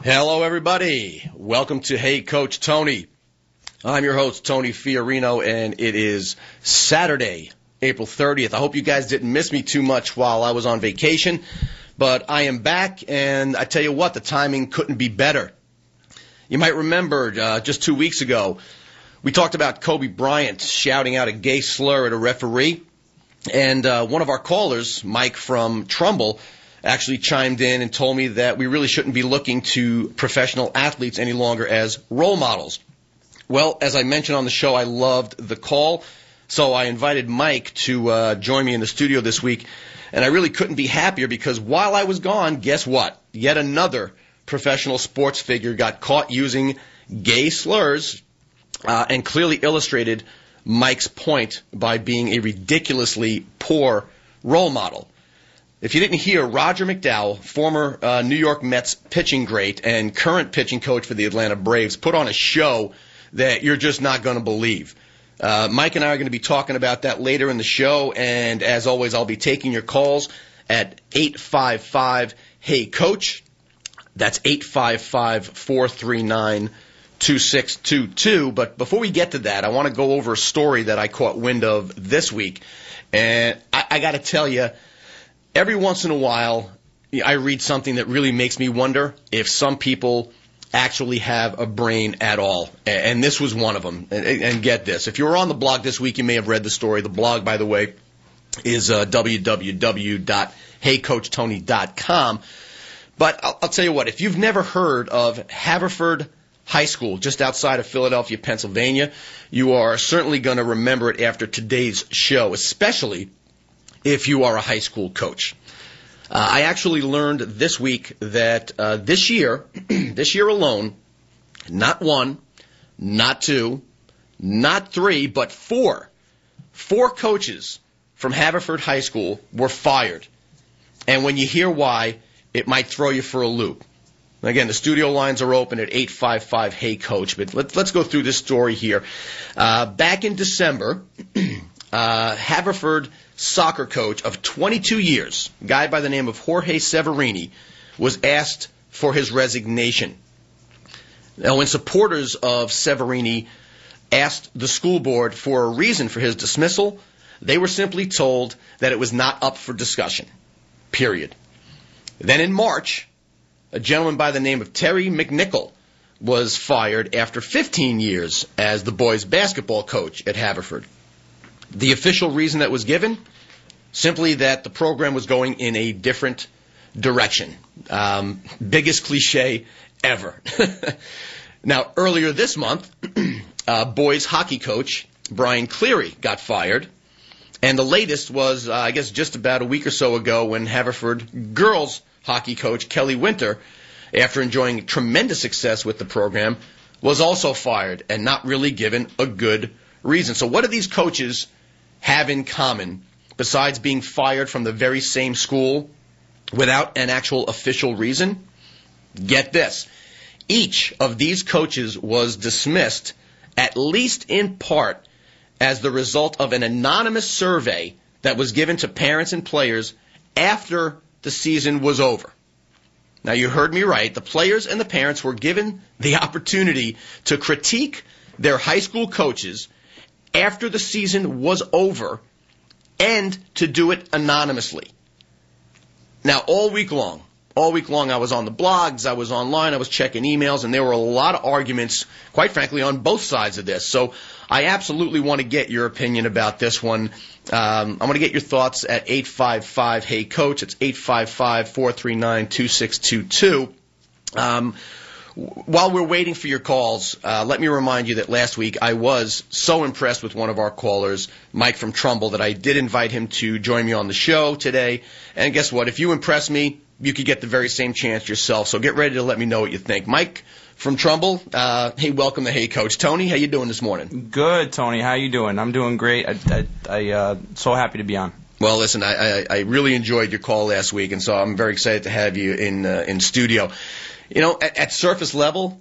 Hello, everybody. Welcome to Hey Coach Tony. I'm your host, Tony Fiorino, and it is Saturday, April 30th. I hope you guys didn't miss me too much while I was on vacation, but I am back, and I tell you what, the timing couldn't be better. You might remember just 2 weeks ago, we talked about Kobe Bryant shouting out a gay slur at a referee, and one of our callers, Mike from Trumbull, actually chimed in and told me that we really shouldn't be looking to professional athletes any longer as role models. Well, as I mentioned on the show, I loved the call, so I invited Mike to join me in the studio this week, and I really couldn't be happier because while I was gone, guess what? Yet another professional sports figure got caught using gay slurs and clearly illustrated Mike's point by being a ridiculously poor role model. If you didn't hear, Roger McDowell, former New York Mets pitching great and current pitching coach for the Atlanta Braves, put on a show that you're just not going to believe. Mike and I are going to be talking about that later in the show, and as always, I'll be taking your calls at 855-HEY-COACH. That's 855-439-2622. But before we get to that, I want to go over a story that I caught wind of this week. And I got to tell you, every once in a while, I read something that really makes me wonder if some people actually have a brain at all. And this was one of them. And get this. If you were on the blog this week, you may have read the story. The blog, by the way, is www.heycoachtony.com. But I'll tell you what, if you've never heard of Haverford High School, just outside of Philadelphia, Pennsylvania, you are certainly going to remember it after today's show, especially if you are a high school coach. I actually learned this week that this year alone, not one, not two, not three, but four coaches from Haverford High School were fired. And when you hear why, it might throw you for a loop. Again, the studio lines are open at 855-HEY-COACH, but let's go through this story here. Back in December, Haverford soccer coach of 22 years, a guy by the name of Jorge Severini, was asked for his resignation. Now, when supporters of Severini asked the school board for a reason for his dismissal, they were simply told that it was not up for discussion, period. Then in March, a gentleman by the name of Terry McNichol was fired after 15 years as the boys' basketball coach at Haverford. The official reason that was given? Simply that the program was going in a different direction. Biggest cliche ever. Now, earlier this month, boys hockey coach Brian Cleary got fired. And the latest was, I guess, just about a week or so ago when Haverford girls hockey coach Kelly Winter, after enjoying tremendous success with the program, was also fired and not really given a good reason. So what do these coaches have in common besides being fired from the very same school without an actual official reason? Get this. Each of these coaches was dismissed, at least in part, as the result of an anonymous survey that was given to parents and players after the season was over. Now, you heard me right. The players and the parents were given the opportunity to critique their high school coaches after the season was over and to do it anonymously. Now, all week long I was on the blogs, I was online, I was checking emails, and there were a lot of arguments, quite frankly, on both sides of this. So I absolutely want to get your opinion about this one. I want to get your thoughts at 855-HEY-COACH. It's 855-439-2622. While we're waiting for your calls, let me remind you that last week I was so impressed with one of our callers, Mike from Trumbull, that I did invite him to join me on the show today. And guess what? If you impress me, you could get the very same chance yourself. So get ready to let me know what you think. Mike from Trumbull, hey, welcome to Hey Coach. Tony, how you doing this morning? Good, Tony. How you doing? I'm doing great. I so happy to be on. Well, listen, I really enjoyed your call last week, and so I'm very excited to have you in studio. You know, at surface level,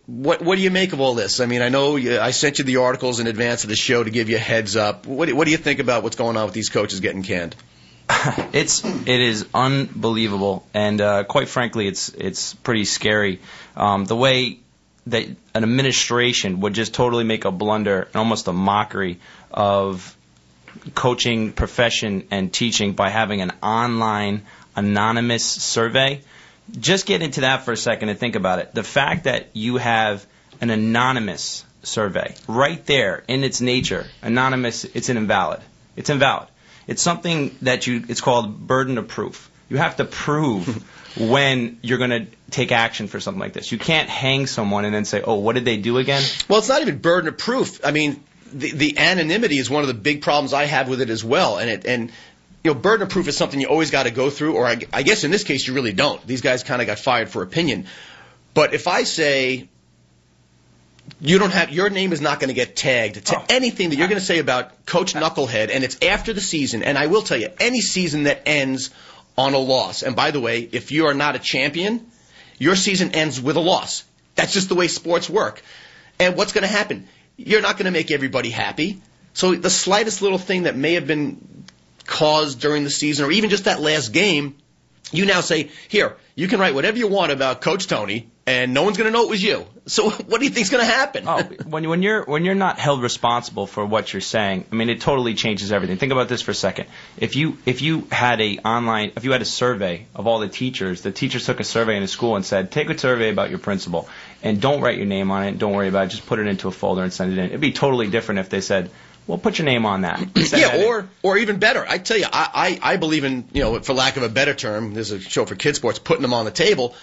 what do you make of all this? I mean, I know I sent you the articles in advance of the show to give you a heads up. What do you think about what's going on with these coaches getting canned? It is unbelievable, and quite frankly, it's pretty scary. The way that an administration would just totally make a blunder and almost a mockery of coaching profession and teaching by having an online anonymous survey. Just get into that for a second and think about it. The fact that you have an anonymous survey right there in its nature, anonymous, it's invalid. It's invalid. It's something that it's called burden of proof. You have to prove when you're going to take action for something like this. You can't hang someone and then say, oh, what did they do again? Well, it's not even burden of proof. I mean, the anonymity is one of the big problems I have with it as well. And burden of proof is something you always got to go through, or I guess in this case you really don't. These guys kind of got fired for opinion. But if I say your name is not going to get tagged to anything that you're going to say about Coach Knucklehead, and it's after the season, and I will tell you, any season that ends on a loss, and by the way, if you are not a champion, your season ends with a loss. That's just the way sports work. And what's going to happen? You're not going to make everybody happy. So the slightest little thing that may have been caused during the season, or even just that last game, you now say, here, you can write whatever you want about Coach Tony, and no one's going to know it was you. So what do you think's going to happen? When you're not held responsible for what you're saying, I mean, it totally changes everything. Think about this for a second. If you had a survey of all the teachers took a survey in a school and said, take a survey about your principal and don't write your name on it, don't worry about it, just put it into a folder and send it in. It'd be totally different if they said, well, put your name on that. Or even better. I tell you, I believe in, for lack of a better term, there's a show for kids sports, putting them on the table.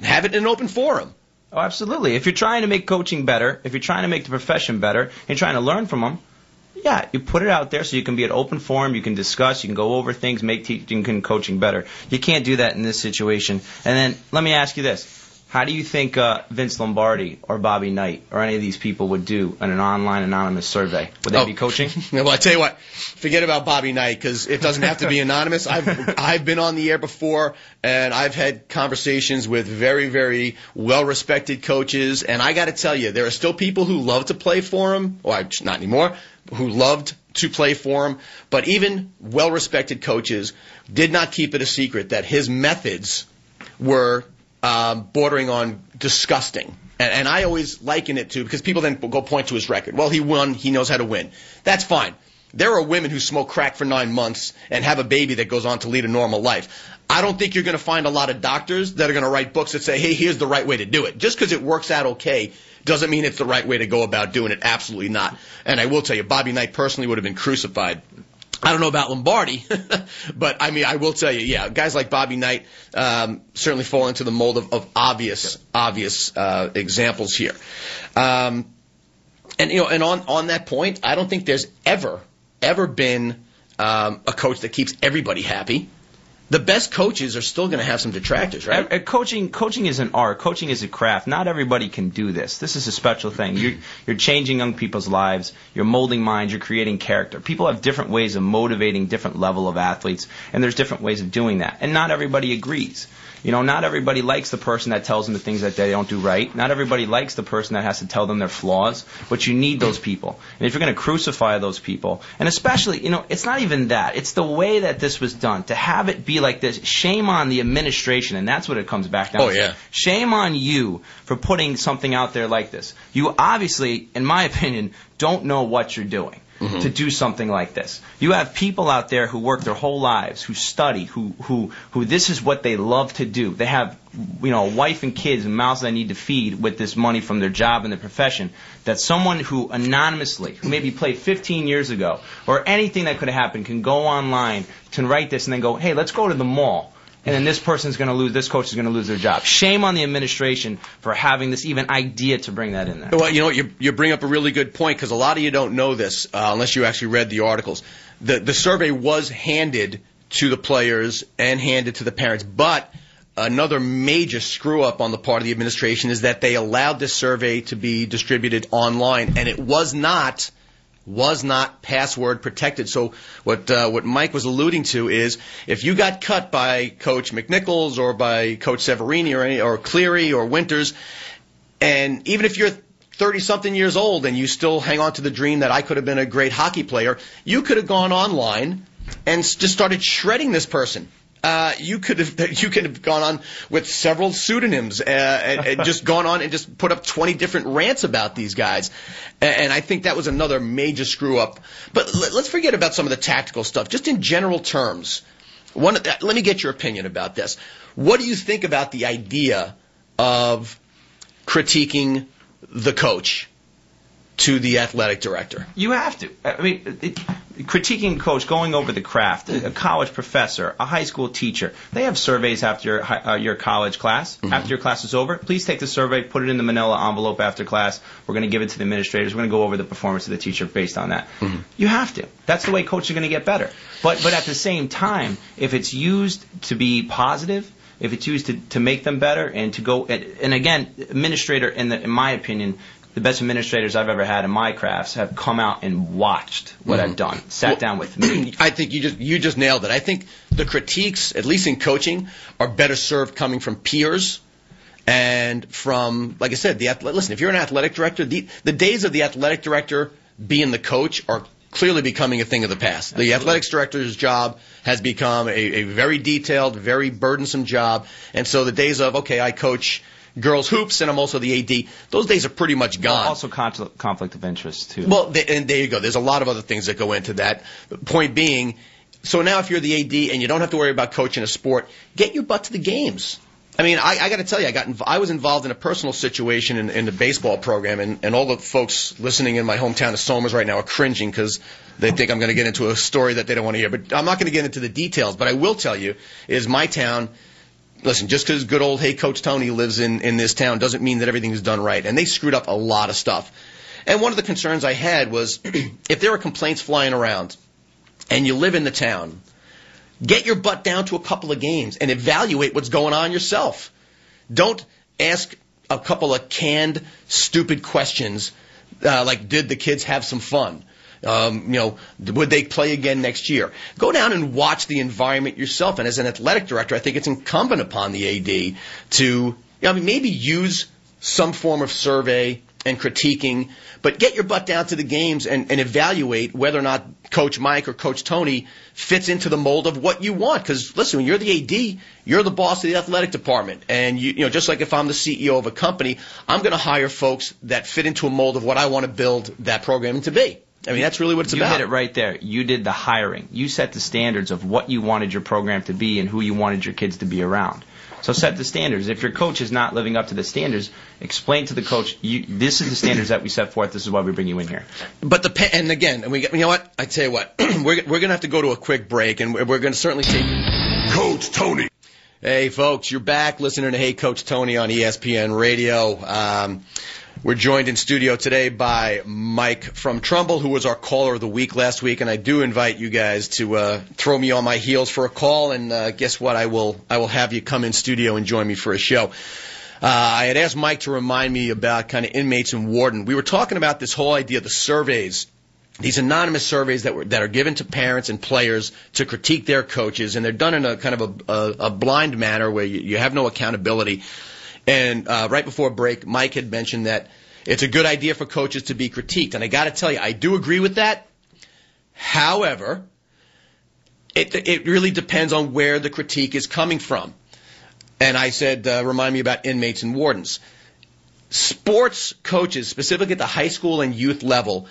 Have it in an open forum. Oh, absolutely. If you're trying to make coaching better, if you're trying to make the profession better, and you're trying to learn from them, yeah, you put it out there so you can be an open forum, you can discuss, you can go over things, make teaching and coaching better. You can't do that in this situation. And then let me ask you this. How do you think Vince Lombardi or Bobby Knight or any of these people would do in an online anonymous survey? Would they be coaching? Well, I tell you what, forget about Bobby Knight because it doesn't have to be anonymous. I've been on the air before, and I've had conversations with very, very well-respected coaches, and I got to tell you, there are still people who love to play for him, or not anymore, who loved to play for him, but even well-respected coaches did not keep it a secret that his methods were bordering on disgusting. And I always liken it to, because people then go point to his record. Well, he won. He knows how to win. That's fine. There are women who smoke crack for 9 months and have a baby that goes on to lead a normal life. I don't think you're going to find a lot of doctors that are going to write books that say, hey, here's the right way to do it. Just because it works out okay doesn't mean it's the right way to go about doing it. Absolutely not. And I will tell you, Bobby Knight personally would have been crucified. I don't know about Lombardi, but I mean, I will tell you, yeah, guys like Bobby Knight certainly fall into the mold of obvious examples here. And on that point, I don't think there's ever been a coach that keeps everybody happy. The best coaches are still going to have some detractors, right? Coaching is an art. Coaching is a craft. Not everybody can do this. This is a special thing. You're changing young people's lives. You're molding minds. You're creating character. People have different ways of motivating different level of athletes, and there's different ways of doing that. And not everybody agrees. Not everybody likes the person that tells them the things that they don't do right. Not everybody likes the person that has to tell them their flaws, but you need those people. And if you're going to crucify those people, and especially, it's not even that. It's the way that this was done. To have it be like this, shame on the administration, and that's what it comes back down to. Yeah. Shame on you for putting something out there like this. You obviously, in my opinion, don't know what you're doing. To do something like this. You have people out there who work their whole lives, who study, who this is what they love to do. They have, a wife and kids and mouths they need to feed with this money from their job and their profession. That someone who anonymously, who maybe played 15 years ago, or anything that could have happened, can go online, can write this, and then go, hey, let's go to the mall. And then this coach is going to lose their job. Shame on the administration for having this even idea to bring that in there. Well, you bring up a really good point, because a lot of you don't know this unless you actually read the articles. The survey was handed to the players and handed to the parents, but another major screw-up on the part of the administration is that they allowed this survey to be distributed online, and it was not password protected. So what Mike was alluding to is, if you got cut by Coach McNichols or by Coach Severini or Cleary or Winters, and even if you're 30-something years old and you still hang on to the dream that I could have been a great hockey player, you could have gone online and just started shredding this person. You could have gone on with several pseudonyms and just gone on and just put up 20 different rants about these guys. And I think that was another major screw up. But let's forget about some of the tactical stuff. Just in general terms, let me get your opinion about this. What do you think about the idea of critiquing the coach to the athletic director? You have to. I mean, critiquing a coach, going over the craft, a college professor, a high school teacher, they have surveys after your college class. Mm-hmm. After your class is over, please take the survey, put it in the manila envelope after class. We're going to give it to the administrators. We're going to go over the performance of the teacher based on that. Mm-hmm. You have to. That's the way coaches are going to get better. But at the same time, if it's used to be positive, if it's used to make them better and to go, and again, administrator, in my opinion, the best administrators I've ever had in my crafts have come out and watched what I've done, sat down with me. I think you just nailed it. I think the critiques, at least in coaching, are better served coming from peers and from, like I said, listen, if you're an athletic director, the days of the athletic director being the coach are clearly becoming a thing of the past. Absolutely. The athletics director's job has become a very detailed, very burdensome job. And so the days of, okay, I coach girls hoops and I'm also the AD, those days are pretty much gone. Also conflict of interest, too. Well, and there you go. There's a lot of other things that go into that. The point being, so now if you're the AD and you don't have to worry about coaching a sport, get your butt to the games. I mean, I got to tell you, I was involved in a personal situation in the baseball program, and all the folks listening in my hometown of Somers right now are cringing because they think I'm going to get into a story that they don't want to hear. But I'm not going to get into the details. But I will tell you, is my town. Listen, just because good old Hey Coach Tony lives in this town doesn't mean that everything is done right. And they screwed up a lot of stuff. And one of the concerns I had was if there are complaints flying around and you live in the town, get your butt down to a couple of games and evaluate what's going on yourself. Don't ask a couple of canned, stupid questions like, did the kids have some fun? Would they play again next year? Go down and watch the environment yourself. And as an athletic director, I think it's incumbent upon the AD to, maybe use some form of survey and critiquing, but get your butt down to the games and evaluate whether or not Coach Mike or Coach Tony fits into the mold of what you want. Because listen, when you're the AD, you're the boss of the athletic department, and just like if I'm the CEO of a company, I'm going to hire folks that fit into a mold of what I want to build that program to be. I mean, that's really what it's about. You hit it right there. You did the hiring. You set the standards of what you wanted your program to be and who you wanted your kids to be around. So set the standards. If your coach is not living up to the standards, explain to the coach, this is the standards that we set forth. This is why we bring you in here. But you know what? I tell you what, we're going to have to go to a quick break, and we're going to certainly take Coach Tony. Hey, folks, you're back listening to Hey Coach Tony on ESPN Radio. We're joined in studio today by Mike from Trumbull, who was our caller of the week last week, and I do invite you guys to throw me on my heels for a call, and guess what? I will have you come in studio and join me for a show. I had asked Mike to remind me about kind of inmates and warden. We were talking about this whole idea of the surveys, these anonymous surveys that are given to parents and players to critique their coaches, and they're done in a kind of a blind manner where you have no accountability. And right before break, Mike had mentioned that it's a good idea for coaches to be critiqued. And I got to tell you, I do agree with that. However, it really depends on where the critique is coming from. And I said, remind me about inmates and wardens. Sports coaches, specifically at the high school and youth level,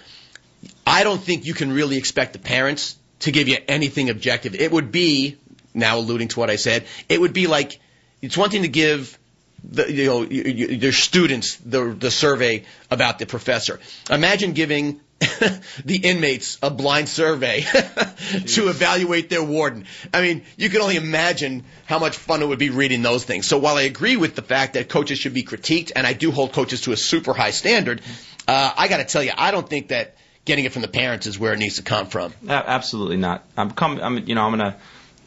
I don't think you can really expect the parents to give you anything objective. It would be, now alluding to what I said, it would be like, it's one thing to give their students the survey about the professor. Imagine giving the inmates a blind survey to evaluate their warden. I mean, you can only imagine how much fun it would be reading those things. So while I agree with the fact that coaches should be critiqued, and I do hold coaches to a super high standard, I got to tell you, I don't think that getting it from the parents is where it needs to come from. Absolutely not. I'm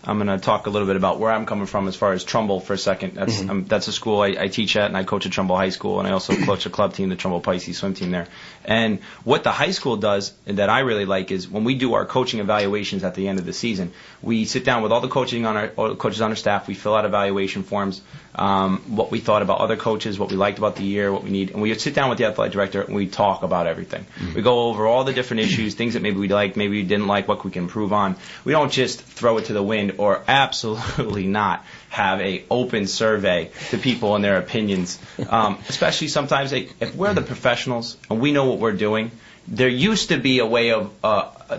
I'm going to talk a little bit about where I'm coming from as far as Trumbull for a second. That's a school I teach at, and I coach at Trumbull High School, and I also coach a club team, the Trumbull Pisces swim team there. And what the high school does that I really like is when we do our coaching evaluations at the end of the season, we sit down with all the coaches on our staff. We fill out evaluation forms, what we thought about other coaches, what we liked about the year, what we need, and we sit down with the athletic director and we talk about everything. We go over all the different issues, things that maybe we liked, maybe we didn't like, what we can improve on. We don't just throw it to the wind or absolutely not have a open survey to people and their opinions. Especially sometimes if we're the professionals and we know what we're doing, there used to be a way of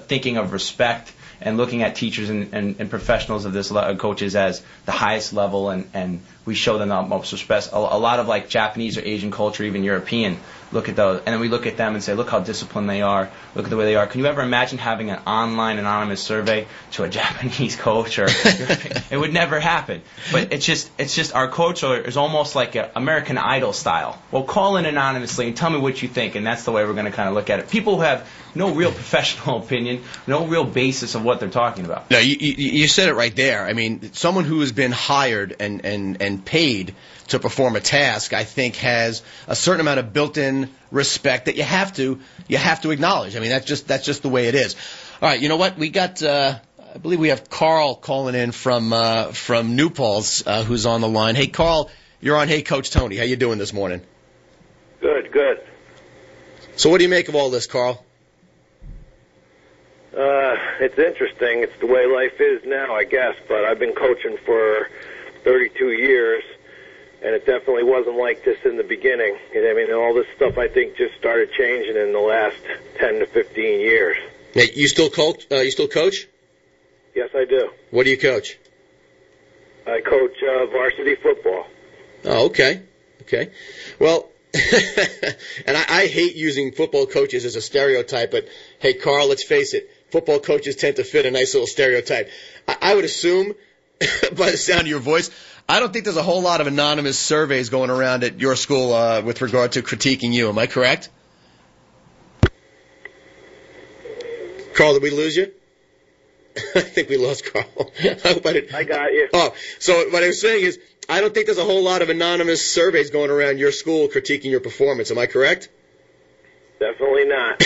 thinking of respect and looking at teachers and professionals of this coaches as the highest level, and we show them the utmost respect. A lot of like Japanese or Asian culture, even European, look at those, and then we look at them and say, look how disciplined they are, look at the way they are. Can you ever imagine having an online anonymous survey to a Japanese coach? Or it would never happen. But it's just our coach is almost like an American Idol style. Well, call in anonymously and tell me what you think, and that's the way we're going to kind of look at it. People who have no real professional opinion, no real basis of what they're talking about. No, you said it right there. I mean, someone who has been hired and paid to perform a task, I think, has a certain amount of built-in respect that you have to acknowledge. I mean, that's just the way it is. All right, you know what? We got I believe we have Carl calling in from New Paltz, who's on the line. Hey, Carl, you're on Hey Coach Tony. How you doing this morning? Good. So what do you make of all this, Carl? It's interesting. It's the way life is now, I guess, but I've been coaching for 32 years, and it definitely wasn't like this in the beginning. I mean, all this stuff, I think, just started changing in the last 10 to 15 years. Hey, you still coach? Yes, I do. What do you coach? I coach varsity football. Oh, okay. Well, and I hate using football coaches as a stereotype, but hey, Carl, let's face it, football coaches tend to fit a nice little stereotype. I would assume, by the sound of your voice, I don't think there's a whole lot of anonymous surveys going around at your school with regard to critiquing you. Am I correct? Carl, did we lose you? I think we lost Carl. I got you. Oh, so what I was saying is, I don't think there's a whole lot of anonymous surveys going around your school critiquing your performance. Am I correct? Definitely not.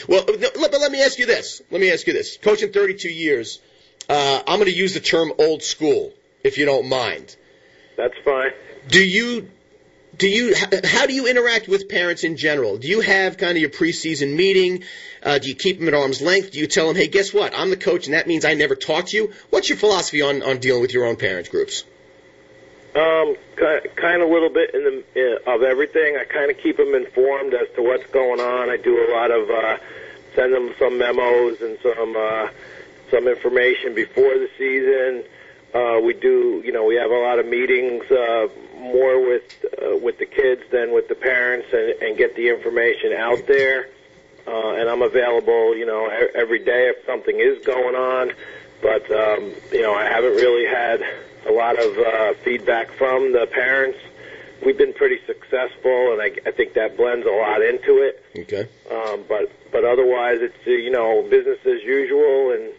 Well, but let me ask you this. Coaching 32 years, I'm going to use the term old school, if you don't mind. That's fine. How do you interact with parents in general? Do you have kind of your preseason meeting? Do you keep them at arm's length? Do you tell them, hey, guess what? I'm the coach, and that means I never talk to you? What's your philosophy on dealing with your own parents groups? Kind of a little bit of everything. I kind of keep them informed as to what's going on. I do a lot of send them some memos and some information before the season. We have a lot of meetings, more with the kids than with the parents, and get the information out there. And I'm available, every day if something is going on. But I haven't really had a lot of feedback from the parents. We've been pretty successful, and I think that blends a lot into it. Okay. But otherwise, it's business as usual, and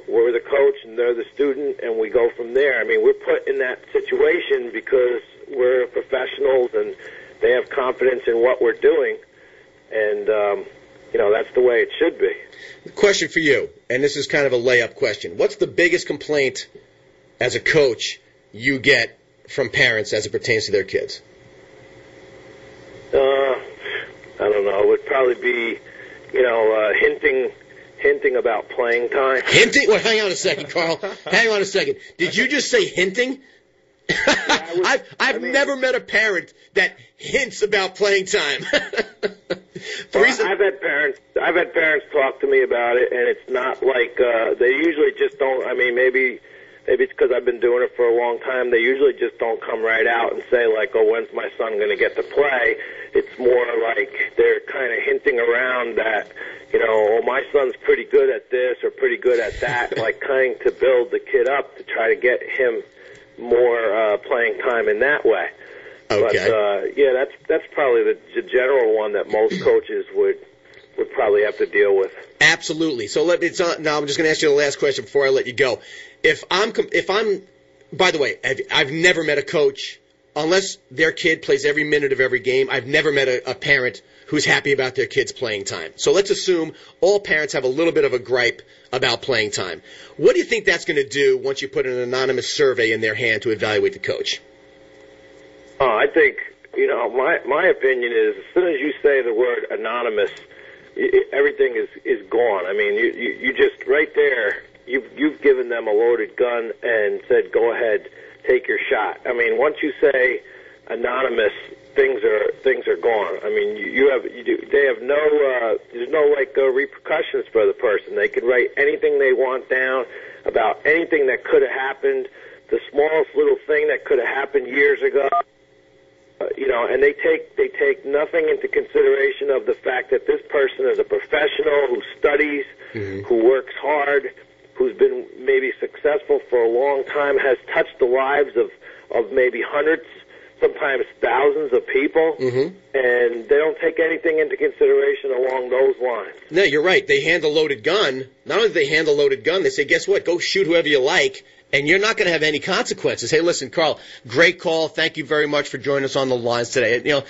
we're the coach and they're the student, and we go from there. I mean, we're put in that situation because we're professionals, and they have confidence in what we're doing, and that's the way it should be. Question for you, and this is kind of a layup question. What's the biggest complaint as a coach you get from parents as it pertains to their kids? I don't know. It would probably be, hinting about playing time. Hinting? Well, hang on a second, Carl. Hang on a second. Did you just say hinting? I've never met a parent that hints about playing time. I've had parents talk to me about it, and it's not like they usually just don't. I mean, maybe it's because I've been doing it for a long time. They usually just don't come right out and say like, "Oh, when's my son going to get to play?" It's more like they're kind of hinting around that, oh, my son's pretty good at this or pretty good at that, like trying to build the kid up to try to get him more playing time in that way. Okay. But that's probably the general one that most coaches would would probably have to deal with. Absolutely. So now I'm just going to ask you the last question before I let you go. If I'm, by the way, I've never met a coach, unless their kid plays every minute of every game, I've never met a parent who's happy about their kid's playing time. So let's assume all parents have a little bit of a gripe about playing time. What do you think that's going to do once you put an anonymous survey in their hand to evaluate the coach? I think, my opinion is as soon as you say the word anonymous, everything is gone. I mean, you just right there, you've given them a loaded gun and said, go ahead, take your shot. I mean, once you say anonymous, things are gone. I mean, they have no there's no repercussions for the person. They can write anything they want down about anything that could have happened, the smallest little thing that could have happened years ago. And they take nothing into consideration of the fact that this person is a professional who studies, who works hard, who's been maybe successful for a long time, has touched the lives of maybe hundreds, sometimes thousands of people, and they don't take anything into consideration along those lines. No, you're right. They hand a loaded gun. Not only do they hand a loaded gun, they say, guess what? Go shoot whoever you like, and you're not going to have any consequences. Hey, listen, Carl, great call. Thank you very much for joining us on the lines today.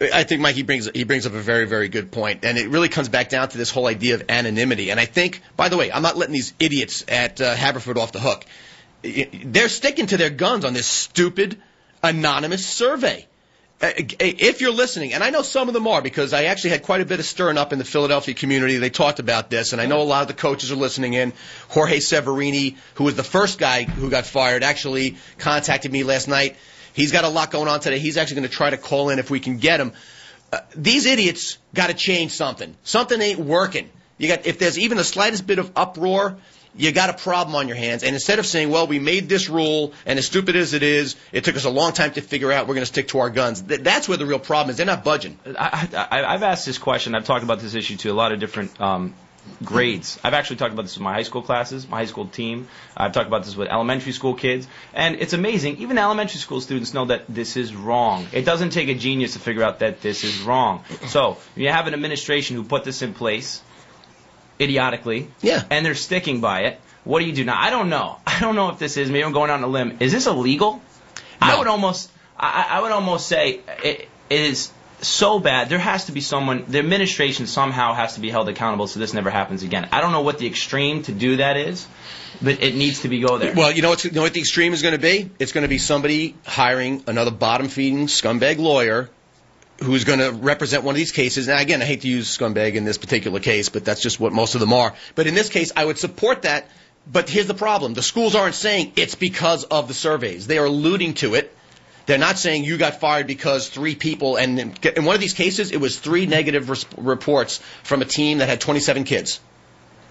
I think Mike, he brings up a very, very good point, and it really comes back down to this whole idea of anonymity. And I think, by the way, I'm not letting these idiots at Haverford off the hook. They're sticking to their guns on this stupid anonymous survey. If you're listening, and I know some of them are, because I actually had quite a bit of stirring up in the Philadelphia community. They talked about this, and I know a lot of the coaches are listening in. Jorge Severini, who was the first guy who got fired, actually contacted me last night. He's got a lot going on today. He's actually going to try to call in if we can get him. These idiots got to change something. Something ain't working. If there's even the slightest bit of uproar, you got a problem on your hands. And instead of saying, well, we made this rule, and as stupid as it is, it took us a long time to figure out, we're going to stick to our guns. That's where the real problem is. They're not budging. I've asked this question. I've talked about this issue to a lot of different grades. I've actually talked about this with my high school classes, my high school team. I've talked about this with elementary school kids. And it's amazing. Even elementary school students know that this is wrong. It doesn't take a genius to figure out that this is wrong. So you have an administration who put this in place idiotically, and they're sticking by it. What do you do now? I don't know. I don't know if this is. Maybe I'm going out on a limb. Is this illegal? No. I would almost say it is so bad. There has to be someone. The administration somehow has to be held accountable so this never happens again. I don't know what the extreme to do that is, but it needs to go there. Well, you know what the extreme is going to be? It's going to be somebody hiring another bottom-feeding scumbag lawyer who's going to represent one of these cases. Now, again, I hate to use scumbag in this particular case, but that's just what most of them are. But in this case, I would support that. But here's the problem. The schools aren't saying it's because of the surveys. They are alluding to it. They're not saying you got fired because 3 people, and in one of these cases, it was 3 negative reports from a team that had 27 kids.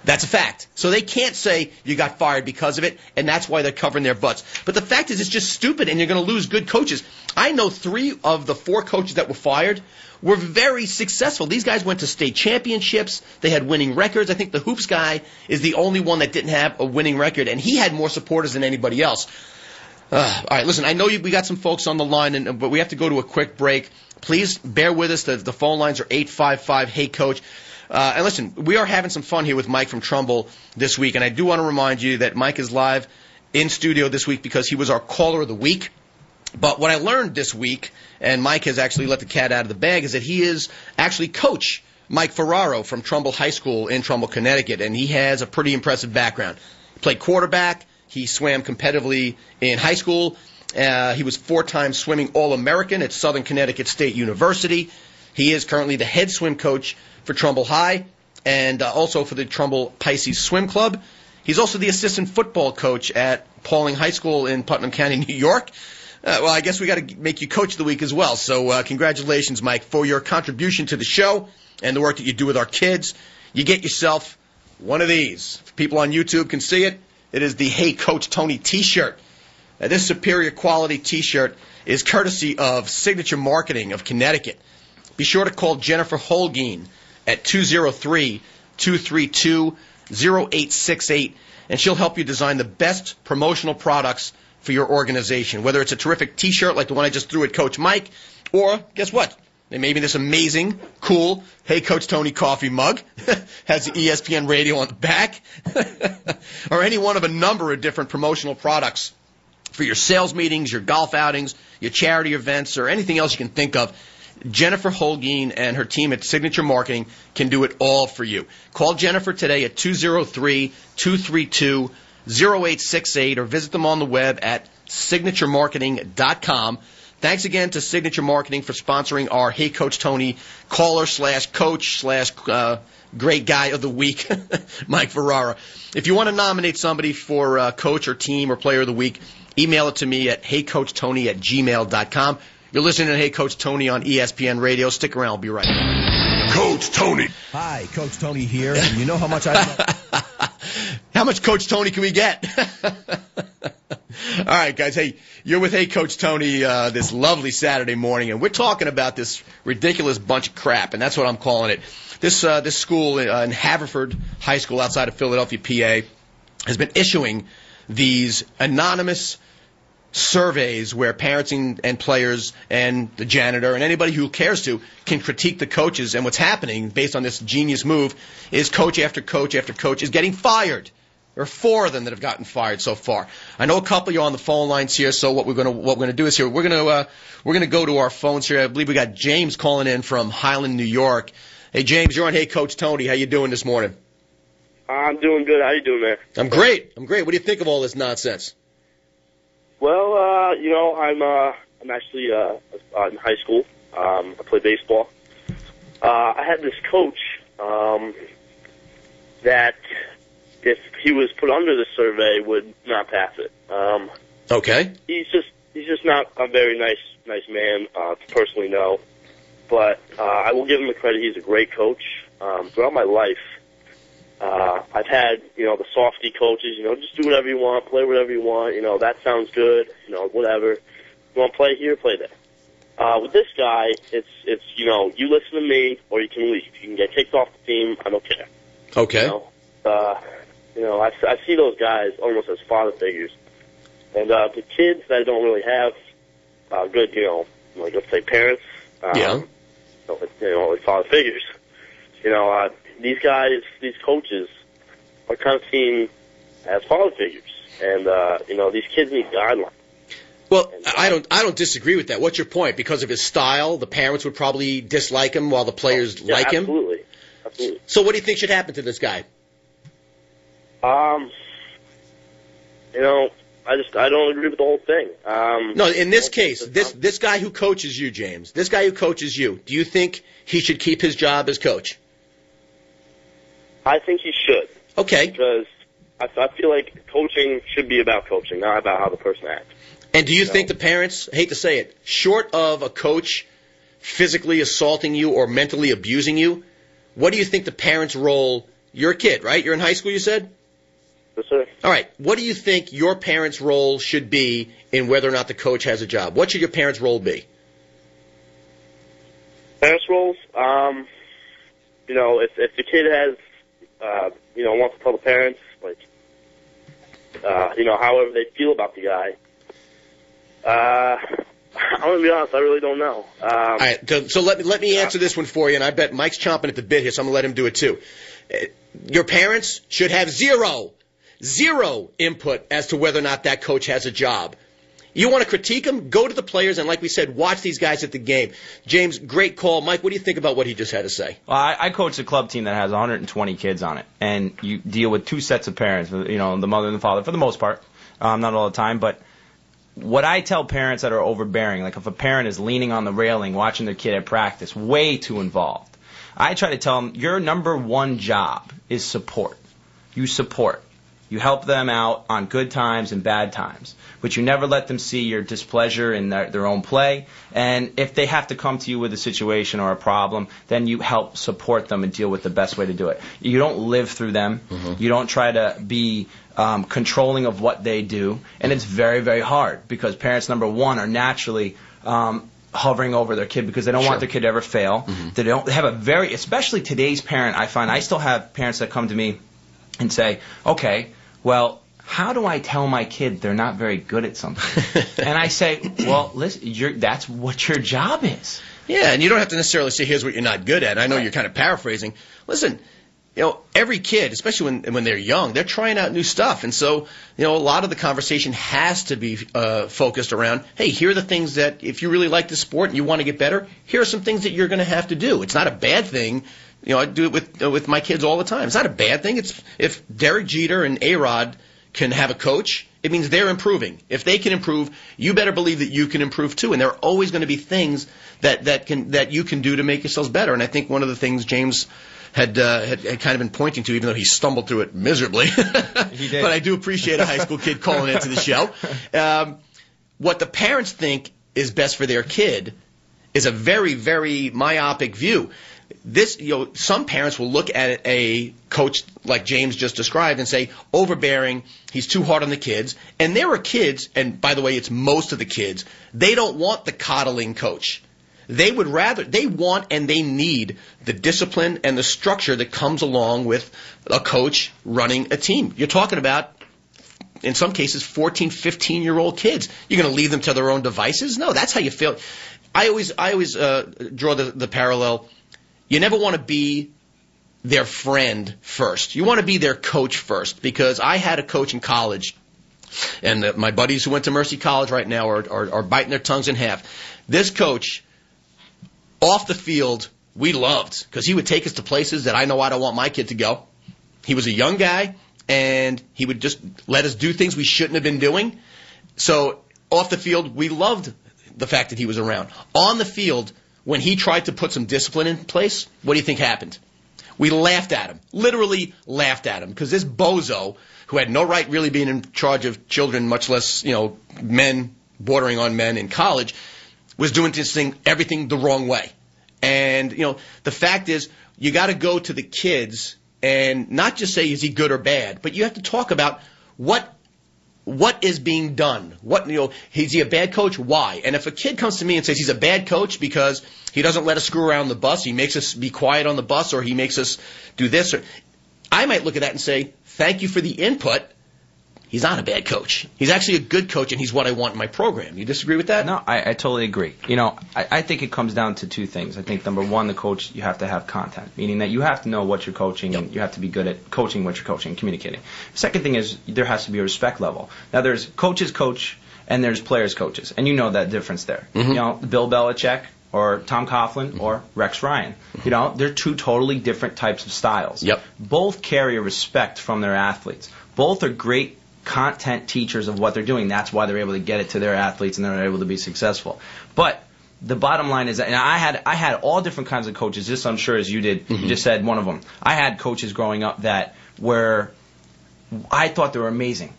That's a fact. So they can't say you got fired because of it, and that's why they're covering their butts. But the fact is, it's just stupid, and you're going to lose good coaches. I know 3 of the 4 coaches that were fired were very successful. These guys went to state championships. They had winning records. I think the hoops guy is the only one that didn't have a winning record, and he had more supporters than anybody else. All right, listen, I know we got some folks on the line, but we have to go to a quick break. Please bear with us. The phone lines are 855-HEY-COACH. And listen, we are having some fun here with Mike from Trumbull this week, and I do want to remind you that Mike is live in studio this week because he was our caller of the week. But what I learned this week, and Mike has actually let the cat out of the bag, is that he is actually Coach Mike Ferraro from Trumbull High School in Trumbull, Connecticut, and he has a pretty impressive background. He played quarterback. He swam competitively in high school. He was 4-time swimming All-American at Southern Connecticut State University. He is currently the head swim coach for Trumbull High and also for the Trumbull Pisces Swim Club. He's also the assistant football coach at Pauling High School in Putnam County, New York. Well, I guess we got to make you coach of the week as well. So congratulations, Mike, for your contribution to the show and the work that you do with our kids. You get yourself one of these. If people on YouTube can see it, it is the Hey Coach Tony T-shirt. This superior quality T-shirt is courtesy of Signature Marketing of Connecticut. Be sure to call Jennifer Holguin at 203-232-0868, and she'll help you design the best promotional products for your organization, whether it's a terrific T-shirt like the one I just threw at Coach Mike, or, guess what, and maybe this amazing, cool, Hey Coach Tony coffee mug has the ESPN radio on the back, or any one of a number of different promotional products for your sales meetings, your golf outings, your charity events, or anything else you can think of, Jennifer Holguin and her team at Signature Marketing can do it all for you. Call Jennifer today at 203-232-0868 or visit them on the web at signaturemarketing.com. Thanks again to Signature Marketing for sponsoring our Hey Coach Tony caller/coach/great guy of the week, Mike Ferraro. If you want to nominate somebody for coach or team or player of the week, email it to me at heycoachtony@gmail.com. You're listening to Hey Coach Tony on ESPN Radio. Stick around. I'll be right back. Coach Tony. Hi, Coach Tony here, and you know how much I love... How much Coach Tony can we get? All right, guys. Hey, you're with Hey Coach Tony this lovely Saturday morning, and we're talking about this ridiculous bunch of crap, and that's what I'm calling it. This school in Haverford High School outside of Philadelphia, PA, has been issuing these anonymous surveys where parents and players and the janitor and anybody who cares to can critique the coaches. And what's happening, based on this genius move, is coach after coach after coach is getting fired. There are 4 of them that have gotten fired so far. I know a couple of you are on the phone lines here, so what we're going to do is here we're going to go to our phones here. I believe we got James calling in from Highland, New York. Hey James, you're on Hey Coach Tony. How you doing this morning? I'm doing good. How you doing, man? I'm great. What do you think of all this nonsense? Well, I'm actually in high school. I play baseball. I had this coach that, if he was put under the survey, would not pass it. Okay. He's just not a very nice man to personally know. But I will give him the credit. He's a great coach. Throughout my life, I've had, the softy coaches, just do whatever you want, play whatever you want, that sounds good, whatever. You want to play here, play there. With this guy, it's you listen to me or you can leave. You can get kicked off the team. I don't care. Okay. I see those guys almost as father figures. And the kids that don't really have good, like let's say parents, like father figures, these guys, these coaches are kind of seen as father figures. And, these kids need guidelines. Well, I don't disagree with that. What's your point? Because of his style, the parents would probably dislike him while the players like him? Absolutely. So what do you think should happen to this guy? I don't agree with the whole thing. No, in this case, this guy who coaches you, James, do you think he should keep his job as coach? I think he should. Okay. Because I feel like coaching should be about coaching, not about how the person acts. And do you think the parents, I hate to say it, short of a coach physically assaulting you or mentally abusing you, what do you think the parents' role, you're a kid, right? You're in high school, you said? Yes, sir. All right. What do you think your parents' role should be in whether or not the coach has a job? What should your parents' role be? Parents' roles? If the kid has, wants to tell the parents, however they feel about the guy, I'm going to be honest, I really don't know. All right, so let me answer this one for you, and I bet Mike's chomping at the bit here, so I'm going to let him do it too. Your parents should have zero input as to whether or not that coach has a job. You want to critique him? Go to the players, and like we said, watch these guys at the game. James, great call. Mike, what do you think about what he just had to say? Well, I coach a club team that has 120 kids on it, and you deal with 2 sets of parents, the mother and the father, for the most part, not all the time, but what I tell parents that are overbearing, like if a parent is leaning on the railing watching their kid at practice, way too involved, I try to tell them your number one job is support. You support. You help them out on good times and bad times, but you never let them see your displeasure in their own play. And if they have to come to you with a situation or a problem, then you help support them and deal with the best way to do it. You don't live through them. Mm-hmm. You don't try to be controlling of what they do. And it's very, very hard because parents, number one, are naturally hovering over their kid because they don't want their kid to ever fail. Mm-hmm. They don't have especially today's parent, I find, I still have parents that come to me and say, okay, well, how do I tell my kid they're not very good at something? And I say, well, listen, that's what your job is. Yeah, and you don't have to necessarily say, here's what you're not good at. I know you're kind of paraphrasing. Listen, every kid, especially when they're young, they're trying out new stuff. And so, a lot of the conversation has to be focused around, hey, here are the things that if you really like the sport and you want to get better, here are some things that you're going to have to do. It's not a bad thing. I do it with my kids all the time. It's not a bad thing. It's if Derek Jeter and A-Rod can have a coach, it means they're improving. If they can improve, you better believe that you can improve too. And there are always going to be things that you can do to make yourselves better. And I think one of the things James had kind of been pointing to, even though he stumbled through it miserably. He did. But I do appreciate a high school kid calling into the show. What the parents think is best for their kid is a very, very myopic view. Some parents will look at a coach like James just described and say, overbearing, he's too hard on the kids. And there are kids, and by the way, it's most of the kids, they don't want the coddling coach. They want and they need the discipline and the structure that comes along with a coach running a team. You're talking about, in some cases, 14, 15-year-old kids. You're going to leave them to their own devices? No, that's how you feel. I always draw the parallel. You never want to be their friend first. You want to be their coach first, because I had a coach in college, and my buddies who went to Mercy College right now are biting their tongues in half. This coach, off the field, we loved, because he would take us to places that I know I don't want my kid to go. He was a young guy, and he would just let us do things we shouldn't have been doing. So off the field, we loved the fact that he was around. On the field, when he tried to put some discipline in place, what do you think happened? We laughed at him, literally laughed at him, because this bozo, who had no right really being in charge of children, much less, men, bordering on men in college, was doing everything the wrong way. And, the fact is, you got to go to the kids and not just say, is he good or bad, but you have to talk about what is being done. Is he a bad coach? Why? And if a kid comes to me and says he's a bad coach because he doesn't let us screw around the bus, he makes us be quiet on the bus, or he makes us do this, I might look at that and say, thank you for the input. He's not a bad coach. He's actually a good coach, and he's what I want in my program. You disagree with that? No, I totally agree. I think it comes down to two things. I think, number one, the coach, you have to have content, meaning that you have to know what you're coaching, and you have to be good at coaching what you're coaching and communicating. The second thing is there has to be a respect level. Now, there's coaches coach, and there's players coaches, and you know that difference there. Mm-hmm. Bill Belichick or Tom Coughlin or Rex Ryan. They're two totally different types of styles. Yep. Both carry a respect from their athletes. Both are great content teachers of what they're doing. That's why they're able to get it to their athletes, and they're able to be successful. But the bottom line is that, and I had all different kinds of coaches, just I'm sure as you did. Mm-hmm. You just said one of them. I had coaches growing up that were, I thought they were amazing.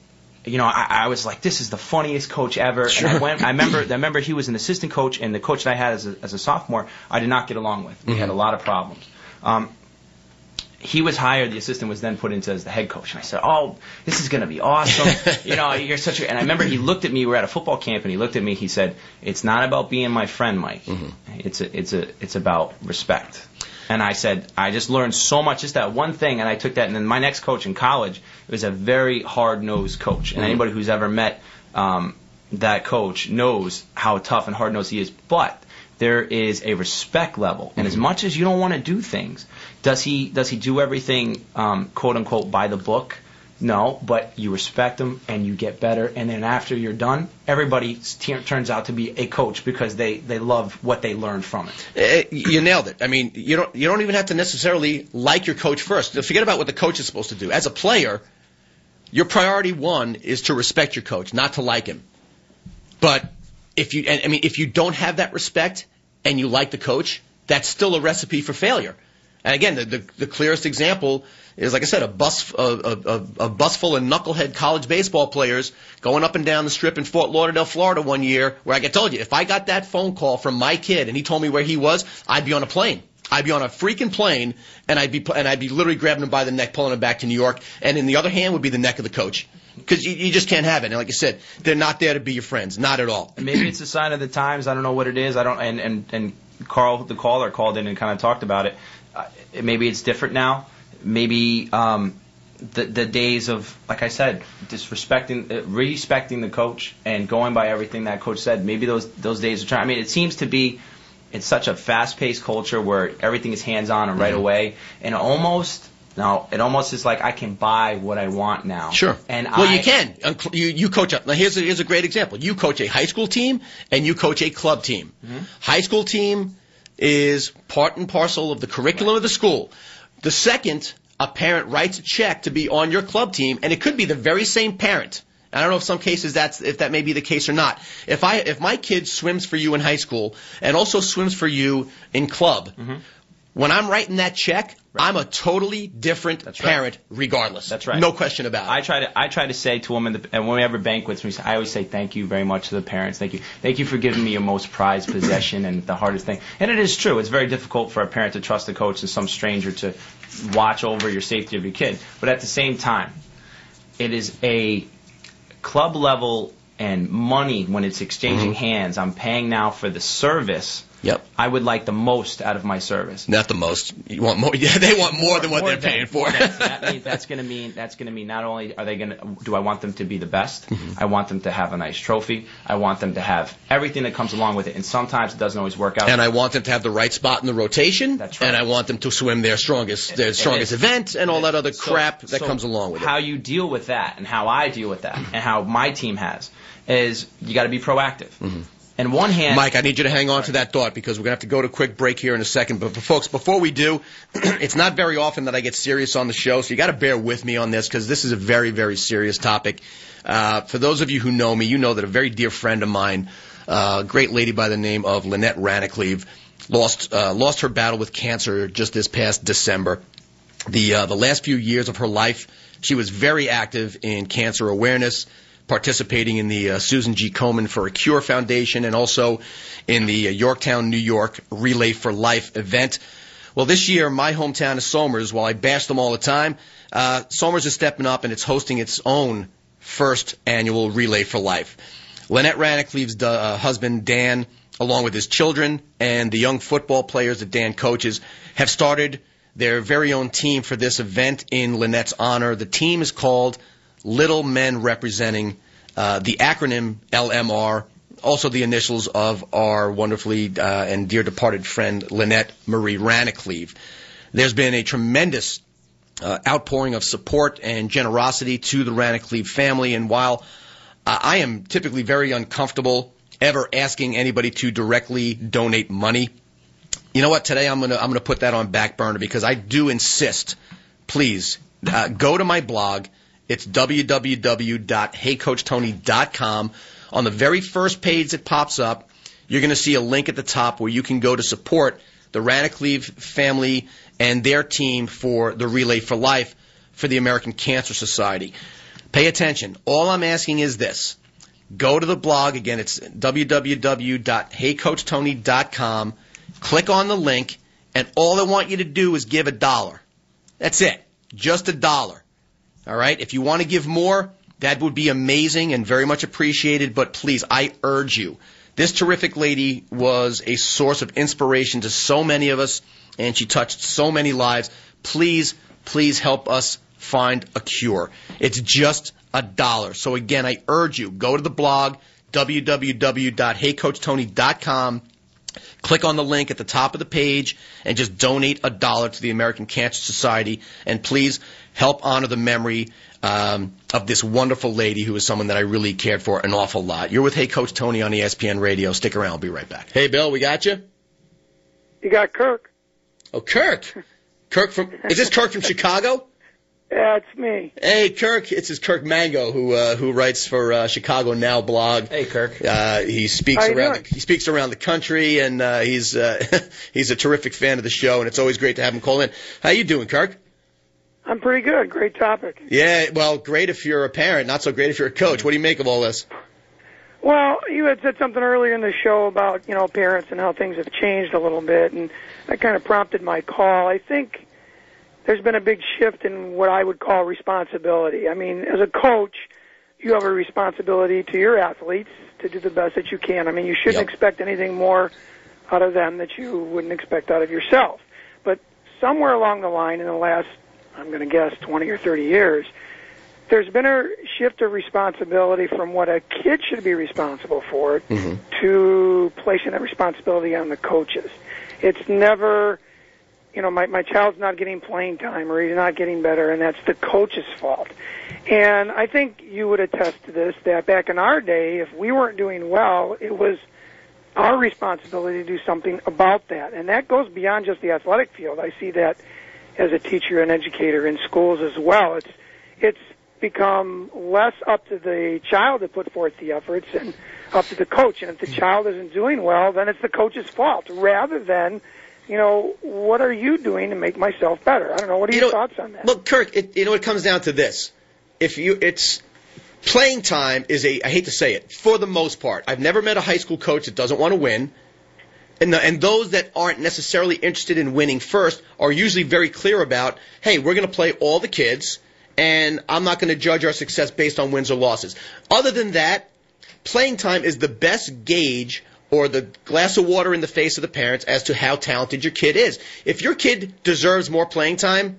I was like, this is the funniest coach ever. Sure. And I remember he was an assistant coach, and the coach that I had as a sophomore, I did not get along with. We had a lot of problems. He was hired. The assistant was then put into as the head coach, and I said, "Oh, this is going to be awesome." You're such a. And I remember he looked at me. We were at a football camp, and he looked at me. He said, "It's not about being my friend, Mike. Mm-hmm. It's about respect." And I said, I just learned so much, just that one thing, and I took that. And then my next coach in college was a very hard-nosed coach, and anybody who's ever met that coach knows how tough and hard-nosed he is. But there is a respect level, and as much as you don't want to do things, does he do everything quote unquote by the book? No, but you respect him and you get better, and then after you're done, everybody turns out to be a coach because they love what they learned from it. You nailed it. I mean, you don't even have to necessarily like your coach first. Forget about what the coach is supposed to do. As a player, your priority one is to respect your coach, not to like him. But if you don't have that respect and you like the coach, that's still a recipe for failure. And again, the clearest example is, like I said, a bus full of knucklehead college baseball players going up and down the strip in Fort Lauderdale, Florida one year, where I told you, if I got that phone call from my kid and he told me where he was, I'd be on a plane. I'd be on a freaking plane, and I'd be literally grabbing him by the neck, pulling him back to New York, and in the other hand would be the neck of the coach. Because you just can't have it. And like I said, they're not there to be your friends. Not at all. Maybe it's a sign of the times. I don't know what it is. And Carl, the caller, called in and kind of talked about it. Maybe it's different now. Maybe the days of, like I said, respecting the coach and going by everything that coach said. Maybe those days are trying. I mean, it seems to be it's such a fast-paced culture where everything is hands-on and right away, and it almost is like I can buy what I want now. Sure. And you can. You coach. Now here's a great example. You coach a high school team and you coach a club team. Mm-hmm. High school team is part and parcel of the curriculum of the school. The second, a parent writes a check to be on your club team, and it could be the very same parent. I don't know if some cases if that may be the case or not. If my kid swims for you in high school and also swims for you in club, mm-hmm. when I'm writing that check, right. I'm a totally different parent regardless. That's right. No question about it. I try to say to them, and when we have banquets, I always say thank you very much to the parents. Thank you for giving me your most prized possession and the hardest thing. And it is true. It's very difficult for a parent to trust a coach and some stranger to watch over your safety of your kid. But at the same time, it is a club level and money when it's exchanging mm-hmm. hands. I'm paying now for the service. Yep. I would like the most out of my service. Not the most. You want more? Yeah, they want more than what they're paying for. That's going to mean not only are they going to do I want them to be the best. Mm-hmm. I want them to have a nice trophy. I want them to have everything that comes along with it. And sometimes it doesn't always work out. And I want them to have the right spot in the rotation. That's right. And I want them to swim their strongest event and all that other crap that comes along with it. How you deal with that and how I deal with that and how my team has is you got to be proactive. Mm-hmm. And one hand, Mike, I need you to hang on to that thought because we're going to have to go to a quick break here in a second. But folks, before we do, it's not very often that I get serious on the show, so you got to bear with me on this because this is a very, very serious topic. For those of you who know me, you know that a very dear friend of mine, a great lady by the name of Lynette Rannicleve, lost her battle with cancer just this past December. The last few years of her life, she was very active in cancer awareness, participating in the Susan G. Komen for a Cure Foundation and also in the Yorktown, New York Relay for Life event. Well, this year, my hometown of Somers, while I bash them all the time, Somers is stepping up and it's hosting its own first annual Relay for Life. Lynette Rannicleve's husband, Dan, along with his children and the young football players that Dan coaches, have started their very own team for this event in Lynette's honor. The team is called Little Men Representing, the acronym LMR, also the initials of our wonderfully and dear departed friend Lynette Marie Rannicleve. There's been a tremendous outpouring of support and generosity to the Rannicleve family, and while I am typically very uncomfortable ever asking anybody to directly donate money, you know what? Today I'm gonna put that on back burner because I do insist. Please go to my blog. It's www.heycoachtony.com. On the very first page that pops up, you're going to see a link at the top where you can go to support the Rannicleve family and their team for the Relay for Life for the American Cancer Society. Pay attention. All I'm asking is this. Go to the blog. Again, it's www.heycoachtony.com. Click on the link, and all I want you to do is give $1. That's it. Just $1. All right? If you want to give more, that would be amazing and very much appreciated, but please, I urge you. This terrific lady was a source of inspiration to so many of us, and she touched so many lives. Please, please help us find a cure. It's just $1. So again, I urge you, go to the blog, www.heycoachtony.com. Click on the link at the top of the page and just donate $1 to the American Cancer Society. And please help honor the memory of this wonderful lady who is someone that I really cared for an awful lot. You're with Hey Coach Tony on ESPN Radio. Stick around. I'll be right back. Hey, Bill, we got you? You got Kirk. Oh, Kirk. Is this Kirk from Chicago? Yeah, it's me. Hey, Kirk. It's Kirk Mango who writes for Chicago Now blog. Hey, Kirk. He speaks around the country, and he's a terrific fan of the show, and it's always great to have him call in. How you doing, Kirk? I'm pretty good. Great topic. Yeah, well, great if you're a parent, not so great if you're a coach. What do you make of all this? Well, you had said something earlier in the show about, parents and how things have changed a little bit, and that kind of prompted my call. I think there's been a big shift in what I would call responsibility. I mean, as a coach, you have a responsibility to your athletes to do the best that you can. I mean, you shouldn't expect anything more out of them that you wouldn't expect out of yourself. But somewhere along the line in the last I'm going to guess 20 or 30 years, there's been a shift of responsibility from what a kid should be responsible for to placing that responsibility on the coaches. It's never, my child's not getting playing time or he's not getting better, and that's the coach's fault. And I think you would attest to this, that back in our day, if we weren't doing well, it was our responsibility to do something about that. And that goes beyond just the athletic field. I see that as a teacher and educator in schools as well. It's become less up to the child to put forth the efforts and up to the coach. And if the child isn't doing well, then it's the coach's fault, rather than, what are you doing to make myself better? I don't know. What are your thoughts on that? Look, Kirk, it comes down to this. It's playing time is I hate to say it, for the most part. I've never met a high school coach that doesn't want to win. And those that aren't necessarily interested in winning first are usually very clear about, hey, we're going to play all the kids, and I'm not going to judge our success based on wins or losses. Other than that, playing time is the best gauge or the glass of water in the face of the parents as to how talented your kid is. If your kid deserves more playing time,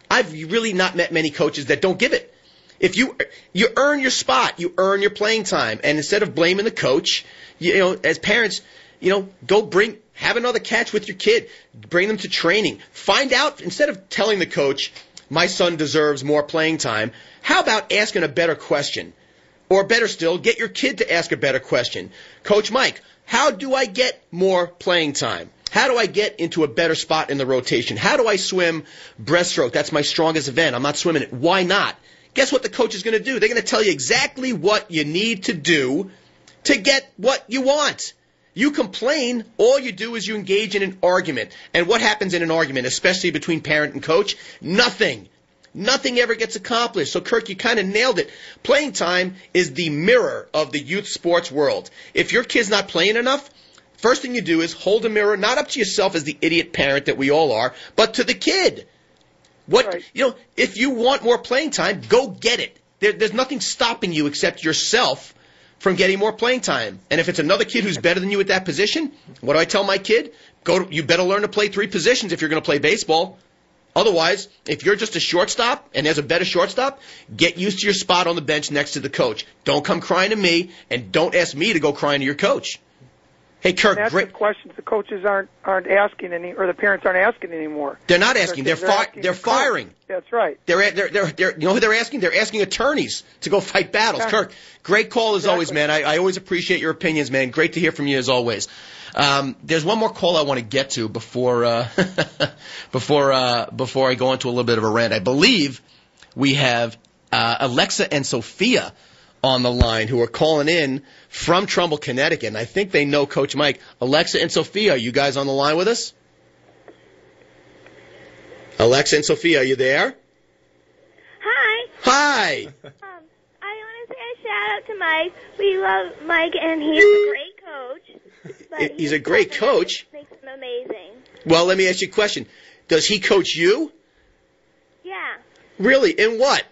I've really not met many coaches that don't give it. If you earn your spot, you earn your playing time, and instead of blaming the coach, as parents, have another catch with your kid, bring them to training, find out, instead of telling the coach, my son deserves more playing time, how about asking a better question? Or better still, get your kid to ask a better question. Coach Mike, how do I get more playing time? How do I get into a better spot in the rotation? How do I swim breaststroke? That's my strongest event. I'm not swimming it. Why not? Guess what the coach is going to do? They're going to tell you exactly what you need to do to get what you want. You complain, all you do is you engage in an argument. And what happens in an argument, especially between parent and coach? Nothing. Nothing ever gets accomplished. So, Kirk, you kind of nailed it. Playing time is the mirror of the youth sports world. If your kid's not playing enough, first thing you do is hold a mirror, not up to yourself as the idiot parent that we all are, but to the kid. Right. If you want more playing time, go get it. There's nothing stopping you except yourself from getting more playing time. And if it's another kid who's better than you at that position, what do I tell my kid? You better learn to play 3 positions if you're going to play baseball. Otherwise, if you're just a shortstop and there's a better shortstop, get used to your spot on the bench next to the coach. Don't come crying to me, and don't ask me to go crying to your coach. Hey, Kirk, that's great. The questions the coaches aren't asking or the parents aren't asking anymore. They're not asking. They're firing. That's right. They're you know who they're asking? They're asking attorneys to go fight battles. Yeah. Great. Great call as Exactly. always, man. I always appreciate your opinions, man. Great to hear from you as always. There's one more call I want to get to before before I go into a little bit of a rant. I believe we have Alexa and Sophia on the line who are calling in from Trumbull, Connecticut. And I think they know Coach Mike. Alexa and Sophia, are you guys on the line with us? Alexa and Sophia, are you there? Hi. Hi. I want to say a shout out to Mike. We love Mike, and he's a great coach. But He's a great coach. Makes him amazing. Well, let me ask you a question. Does he coach you? Yeah. Really? In what?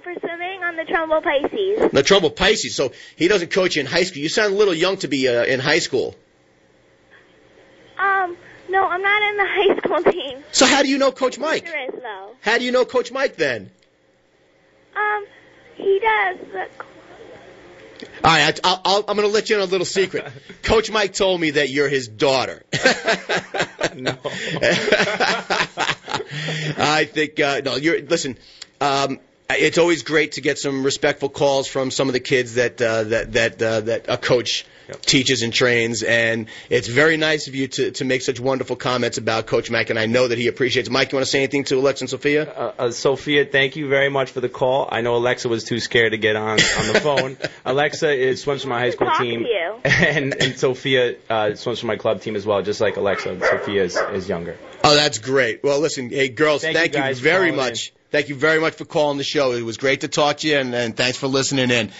For swimming on the Trumbull Pisces. The Trumbull Pisces. So he doesn't coach you in high school. You sound a little young to be in high school. No, I'm not in the high school team. So how do you know Coach Mike? Dangerous, though. How do you know Coach Mike then? He does. All right, I'm going to let you in on a little secret. Coach Mike told me that you're his daughter. No. I think no. Listen. It's always great to get some respectful calls from some of the kids that a coach teaches and trains, and it's very nice of you to make such wonderful comments about Coach Mike, and I know that he appreciates it. Mike, you want to say anything to Alexa and Sophia? Sophia, thank you very much for the call. I know Alexa was too scared to get on the phone. Alexa swims for my high school team, and Sophia swims for my club team as well, just like Alexa. Sophia is younger. Oh, that's great. Well, listen, hey, girls, thank you very much. In. Thank you very much for calling the show. It was great to talk to you, and thanks for listening in.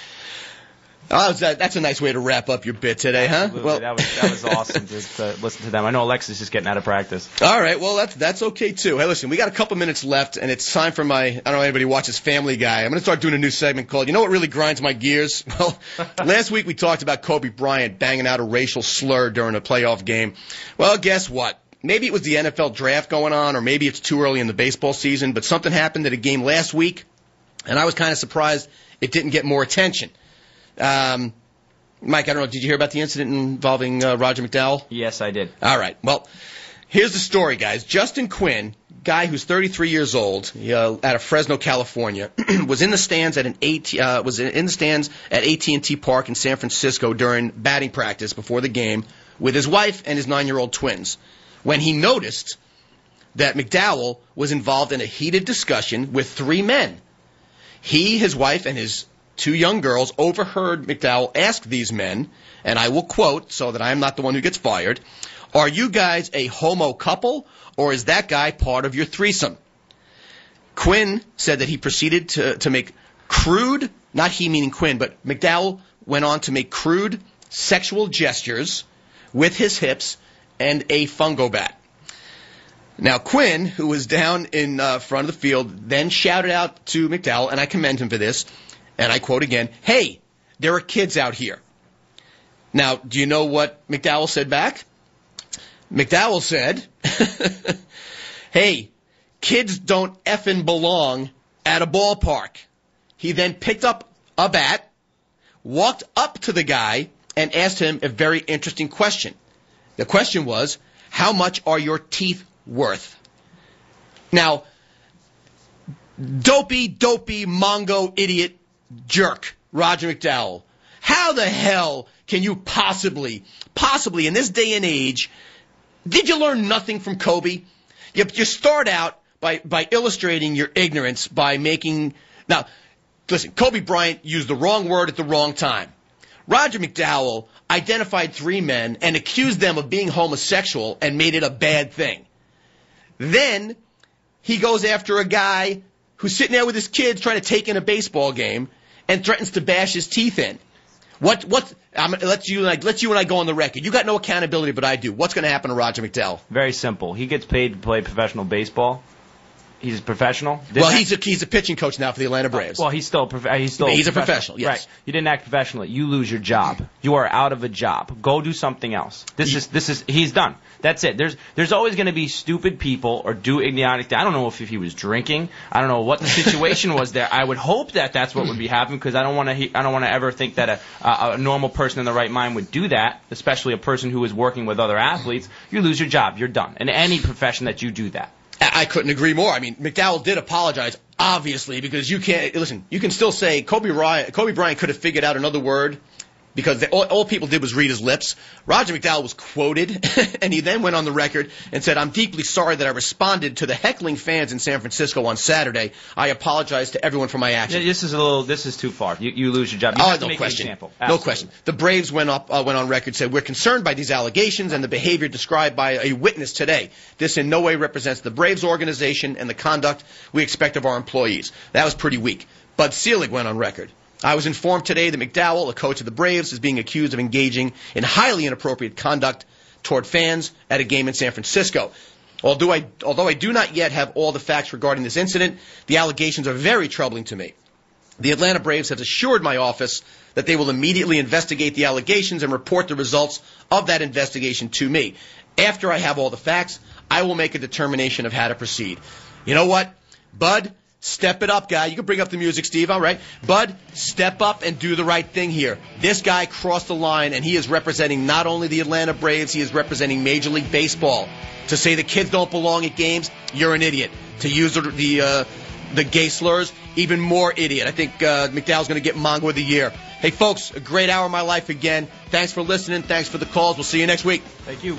Oh, that's a nice way to wrap up your bit today, huh? Absolutely. Well, that was awesome to listen to them. I know Alexa's just getting out of practice. All right, well, that's okay, too. Hey, listen, we got a couple minutes left, and it's time for I don't know if anybody watches Family Guy. I'm going to start doing a new segment called, you know what really grinds my gears? Well, last week we talked about Kobe Bryant banging out a racial slur during a playoff game. Well, guess what? maybe it was the NFL draft going on, or maybe it's too early in the baseball season, but something happened at a game last week, and I was kind of surprised it didn't get more attention. Mike, I don't know, did you hear about the incident involving Roger McDowell? Yes, I did. All right. Well, here's the story, guys. Justin Quinn, guy who's 33 years old, out of Fresno, California, was in the stands at AT&T Park in San Francisco during batting practice before the game with his wife and his 9-year-old twins when he noticed that McDowell was involved in a heated discussion with 3 men. He, his wife, and his 2 young girls overheard McDowell ask these men, and I will quote so that I am not the one who gets fired, "Are you guys a homo couple, or is that guy part of your threesome?" Quinn said that he proceeded to make crude, not he meaning Quinn, but McDowell went on to make crude sexual gestures with his hips and a fungo bat. Now, Quinn, who was down in front of the field, then shouted out to McDowell, and I commend him for this, and I quote again, "Hey, there are kids out here." Now, do you know what McDowell said back? McDowell said, "Hey, kids don't effing belong at a ballpark." He then picked up a bat, walked up to the guy, and asked him a very interesting question. The question was, "How much are your teeth worth?" Now, dopey, mongo, idiot, jerk, Roger McDowell, how the hell can you possibly, in this day and age, did you learn nothing from Kobe? You start out by illustrating your ignorance by making... Now, listen, Kobe Bryant used the wrong word at the wrong time. Roger McDowell identified 3 men and accused them of being homosexual and made it a bad thing. Then he goes after a guy who's sitting there with his kids trying to take in a baseball game and threatens to bash his teeth in. What? I'm gonna let you and I go on the record. You got no accountability, but I do. What's going to happen to Roger McDowell? Very simple. He gets paid to play professional baseball. He's a professional. He's a pitching coach now for the Atlanta Braves. Well, he's still a professional. Yes. Right. You didn't act professionally. You lose your job. You are out of a job. Go do something else. He's done. That's it. There's always going to be stupid people or do idiotic things. I don't know if he was drinking. I don't know what the situation was there. I would hope that that's what would be happening because I don't want to ever think that a normal person in the right mind would do that, especially a person who is working with other athletes. You lose your job. You're done. In any profession that you do that. I couldn't agree more. I mean, McDowell did apologize, obviously, because you can't, listen, you can still say Kobe Bryant could have figured out another word because all people did was read his lips. Roger McDowell was quoted, and he then went on the record and said, "I'm deeply sorry that I responded to the heckling fans in San Francisco on Saturday. I apologize to everyone for my actions." This is too far. You lose your job. You have to make an example. No question. The Braves went on record, said, "We're concerned by these allegations and the behavior described by a witness today. This in no way represents the Braves organization and the conduct we expect of our employees." That was pretty weak. Bud Selig went on record. "I was informed today that McDowell, a coach of the Braves, is being accused of engaging in highly inappropriate conduct toward fans at a game in San Francisco. Although I do not yet have all the facts regarding this incident, the allegations are very troubling to me. The Atlanta Braves have assured my office that they will immediately investigate the allegations and report the results of that investigation to me. After I have all the facts, I will make a determination of how to proceed." You know what, Bud? Step it up, guy. You can bring up the music, Steve, all right? Bud, step up and do the right thing here. This guy crossed the line, and he is representing not only the Atlanta Braves, he is representing Major League Baseball. To say the kids don't belong at games, you're an idiot. To use the gay slurs, even more idiot. I think McDowell's going to get Mongo of the Year. Hey, folks, a great hour of my life again. Thanks for listening. Thanks for the calls. We'll see you next week. Thank you.